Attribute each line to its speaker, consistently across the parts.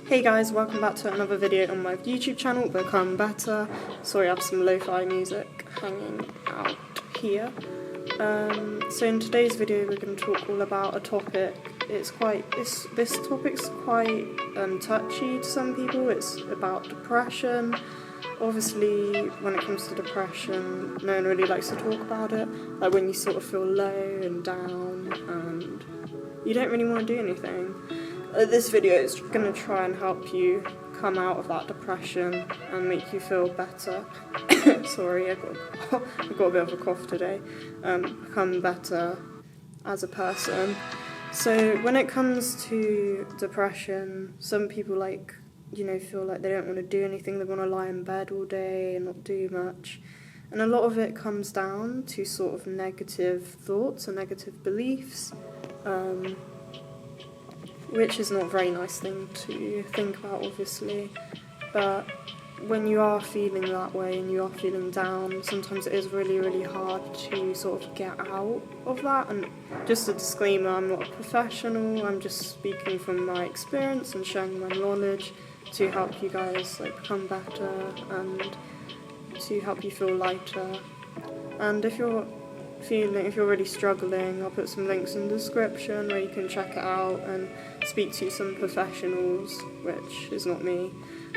Speaker 1: Hey guys, welcome back to another video on my YouTube channel, Become Better. Sorry, I have some lo-fi music hanging out here. So in today's video we're going to talk all about a topic. This topic's quite touchy to some people. It's about depression. Obviously, when it comes to depression, no one really likes to talk about it. Like when you sort of feel low and down and you don't really want to do anything. This video is going to try and help you come out of that depression and make you feel better. Sorry, I got a bit of a cough today. Become better as a person. So when it comes to depression, some people feel like they don't want to do anything. They want to lie in bed all day and not do much. And a lot of it comes down to sort of negative thoughts and negative beliefs. Which is not a very nice thing to think about, obviously, but when you are feeling that way and you are feeling down, sometimes it is really, really hard to sort of get out of that. And just a disclaimer, I'm not a professional, I'm just speaking from my experience and sharing my knowledge to help you guys become better and to help you feel lighter. And if you're really struggling, I'll put some links in the description where you can check it out and speak to some professionals, which is not me,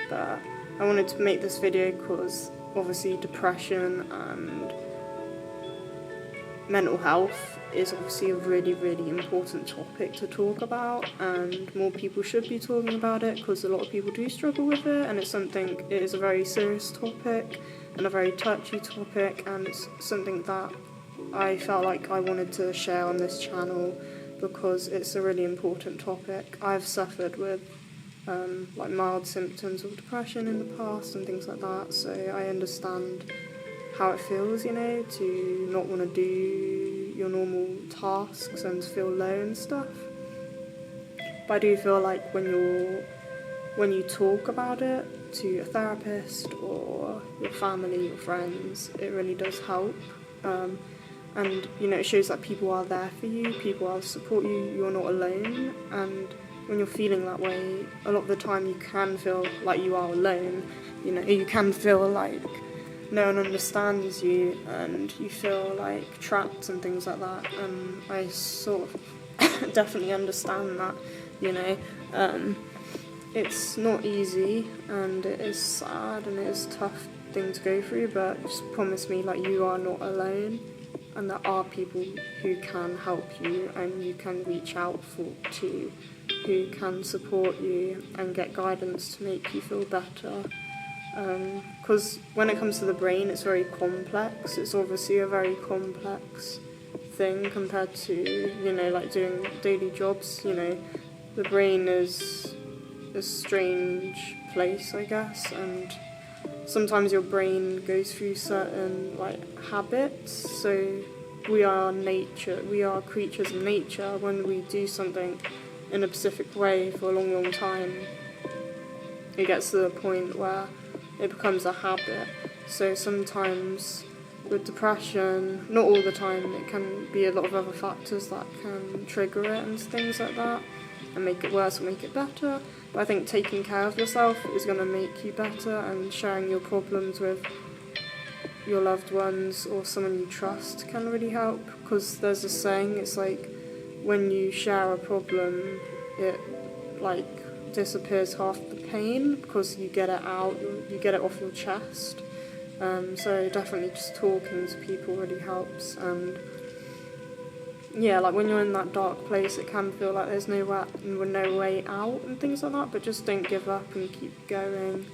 Speaker 1: but I wanted to make this video because obviously depression and mental health is obviously a really, really important topic to talk about, and more people should be talking about it because a lot of people do struggle with it, and it is a very serious topic and a very touchy topic, and it's something that I felt like I wanted to share on this channel because it's a really important topic. I've suffered with mild symptoms of depression in the past and things like that, so I understand how it feels, to not want to do your normal tasks and feel low and stuff. But I do feel like when you talk about it to a therapist or your family or friends, it really does help. And it shows that people are there for you, people will support you, you're not alone. And when you're feeling that way, a lot of the time you can feel like you are alone. You can feel like no one understands you and you feel like trapped and things like that. And I sort of definitely understand that, it's not easy and it is sad and it is a tough thing to go through, but just promise me you are not alone. And there are people who can help you and you can reach out to, who can support you and get guidance to make you feel better. Because when it comes to the brain, it's very complex. It's obviously a very complex thing compared to, doing daily jobs. The brain is a strange place, I guess, and sometimes your brain goes through certain habits. So we are creatures of nature. When we do something in a specific way for a long, long time, it gets to the point where it becomes a habit. So sometimes with depression, not all the time, it can be a lot of other factors that can trigger it and things like that and make it worse or make it better. But I think taking care of yourself is going to make you better, and sharing your problems with your loved ones or someone you trust can really help. Because there's a saying, it's when you share a problem, it disappears half the pain because you get it out, you get it off your chest. So definitely just talking to people really helps. And when you're in that dark place, it can feel like there's no way out and things like that, but just don't give up and keep going,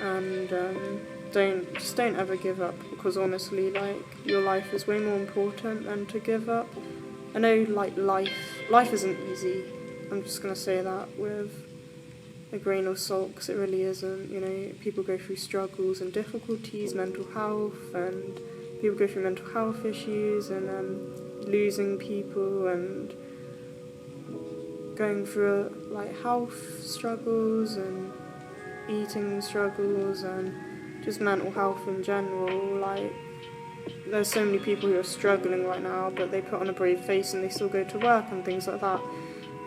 Speaker 1: and don't ever give up, because honestly, your life is way more important than to give up. I know life isn't easy, I'm just going to say that with a grain of salt, because it really isn't. People go through struggles and difficulties, mental health, and people go through mental health issues and losing people and going through health struggles and eating struggles and just mental health in general. There's so many people who are struggling right now, but they put on a brave face and they still go to work and things like that.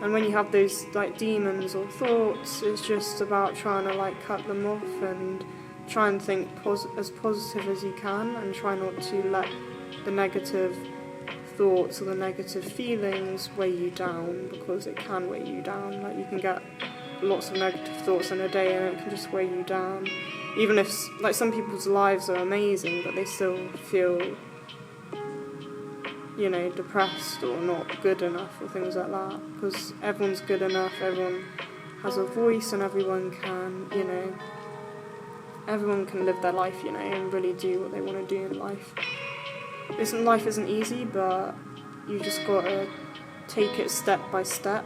Speaker 1: And when you have those like demons or thoughts, it's just about trying to like cut them off and try and think as positive as you can, and try not to let the negative thoughts or the negative feelings weigh you down, because it can weigh you down. Like, you can get lots of negative thoughts in a day and it can just weigh you down. Even if, like, some people's lives are amazing but they still feel, you know, depressed or not good enough or things like that, because everyone's good enough, everyone has a voice, and everyone can, you know, everyone can live their life, you know, and really do what they want to do in life. Life isn't easy, but you just gotta take it step by step,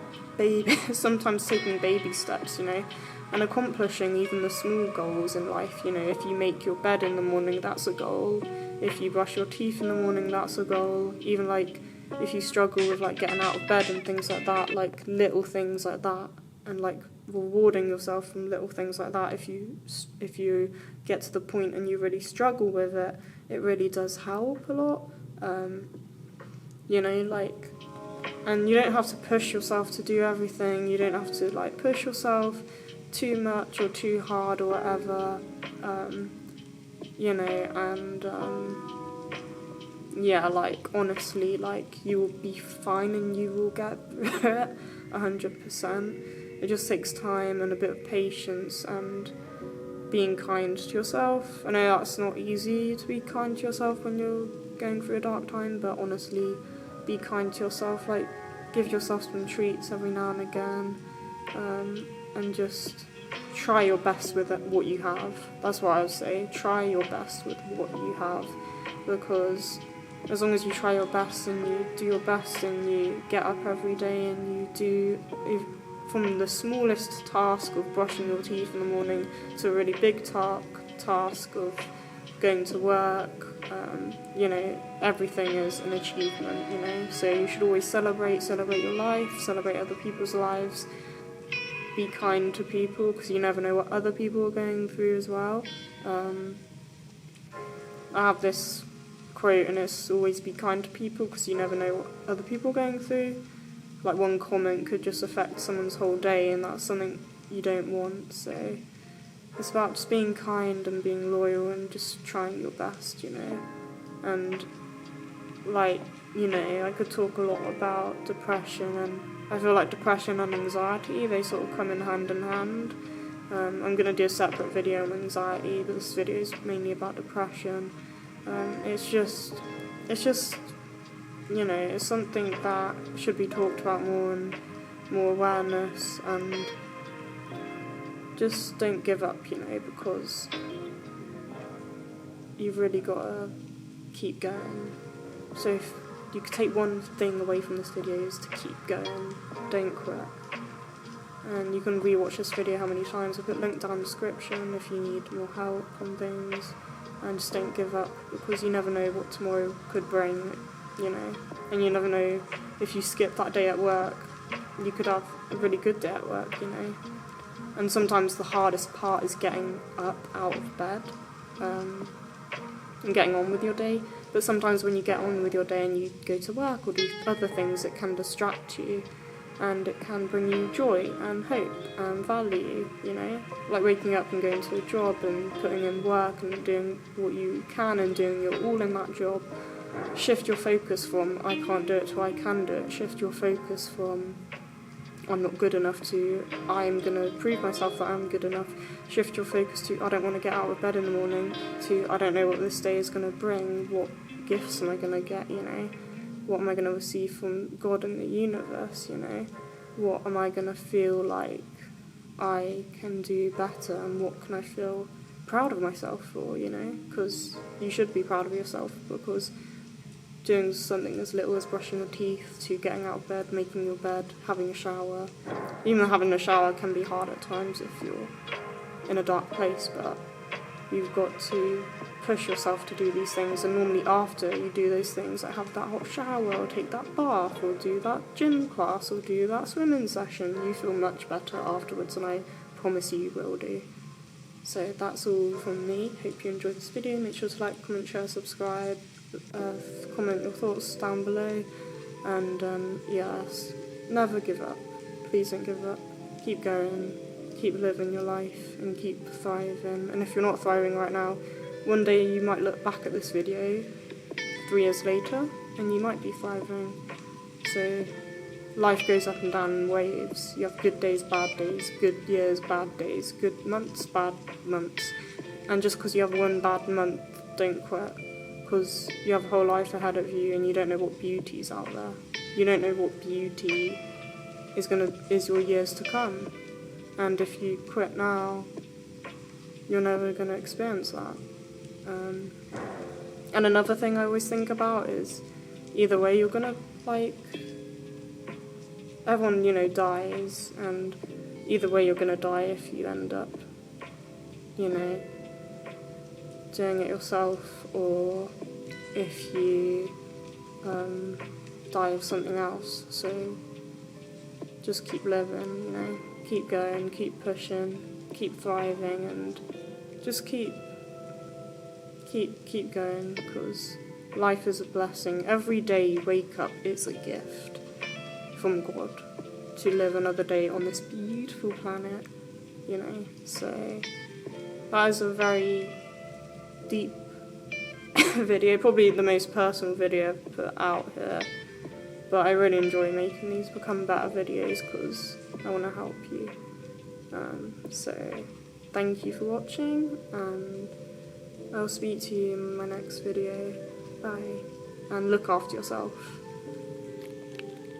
Speaker 1: sometimes taking baby steps, you know, and accomplishing even the small goals in life. You know, if you make your bed in the morning, that's a goal. If you brush your teeth in the morning, that's a goal. Even like if you struggle with like getting out of bed and things like that, like little things like that, and like rewarding yourself from little things like that. If you get to the point and you really struggle with it, it really does help a lot. You know, like, and you don't have to push yourself to do everything. You don't have to like push yourself too much or too hard or whatever. You know, and yeah, like, honestly, like, you will be fine and you will get through it 100%. It just takes time and a bit of patience and being kind to yourself. I know that's not easy to be kind to yourself when you're going through a dark time, but honestly, be kind to yourself. Like, give yourself some treats every now and again, and just try your best with what you have. That's what I would say. Try your best with what you have, because as long as you try your best and you do your best and you get up every day and you do, from the smallest task of brushing your teeth in the morning to a really big task of going to work, you know, everything is an achievement, you know. So you should always celebrate your life, celebrate other people's lives, be kind to people, because you never know what other people are going through as well. I have this quote, and it's always be kind to people, because you never know what other people are going through. Like, one comment could just affect someone's whole day, and that's something you don't want. So it's about just being kind and being loyal and just trying your best, you know. And, like, you know, I could talk a lot about depression, and I feel like depression and anxiety, they sort of come in hand. I'm going to do a separate video on anxiety, but this video is mainly about depression. It's just, you know, it's something that should be talked about more, and more awareness, and just don't give up, you know, because you've really got to keep going. So if you could take one thing away from this video, is to keep going, don't quit. And you can rewatch this video how many times. I'll put a link down in the description if you need more help on things. And just don't give up, because you never know what tomorrow could bring, you know. And you never know, if you skip that day at work, you could have a really good day at work, you know. And sometimes the hardest part is getting up out of bed, and getting on with your day. But sometimes when you get on with your day and you go to work or do other things, it can distract you, and it can bring you joy and hope and value, you know. Like waking up and going to a job and putting in work and doing what you can and doing your all in that job. Shift your focus from I can't do it to I can do it. Shift your focus from I'm not good enough to I'm going to prove myself that I'm good enough. Shift your focus to I don't want to get out of bed in the morning, to I don't know what this day is going to bring, what gifts am I going to get, you know. What am I going to receive from God and the universe, you know? What am I going to feel like I can do better, and what can I feel proud of myself for, you know? Because you should be proud of yourself, because doing something as little as brushing your teeth to getting out of bed, making your bed, having a shower. Even having a shower can be hard at times if you're in a dark place, but you've got to push yourself to do these things, and normally after you do those things, like have that hot shower or take that bath or do that gym class or do that swimming session, you feel much better afterwards, and I promise you will do. So that's all from me. Hope you enjoyed this video. Make sure to like, comment, share, subscribe, comment your thoughts down below, and yes, never give up. please don't give up. Keep going, keep living your life, and keep thriving. And if you're not thriving right now, one day you might look back at this video 3 years later, and you might be thriving. So life goes up and down in waves. You have good days, good years, bad days, good months, bad months. And just because you have one bad month, don't quit. Because you have a whole life ahead of you and you don't know what beauty's out there. You don't know what beauty is your years to come. And if you quit now, you're never going to experience that. And another thing I always think about is either way you're going to, like, everyone, you know, dies, and either way you're going to die if you end up, you know, doing it yourself, or if you die of something else. So just keep living, you know, keep going, keep pushing, keep thriving, and just keep going, because life is a blessing. Every day you wake up, it's a gift from God to live another day on this beautiful planet, you know. So that is a very deep video, probably the most personal video I've put out here, but I really enjoy making these become better videos because I want to help you. So thank you for watching, and I'll speak to you in my next video. Bye, and look after yourself.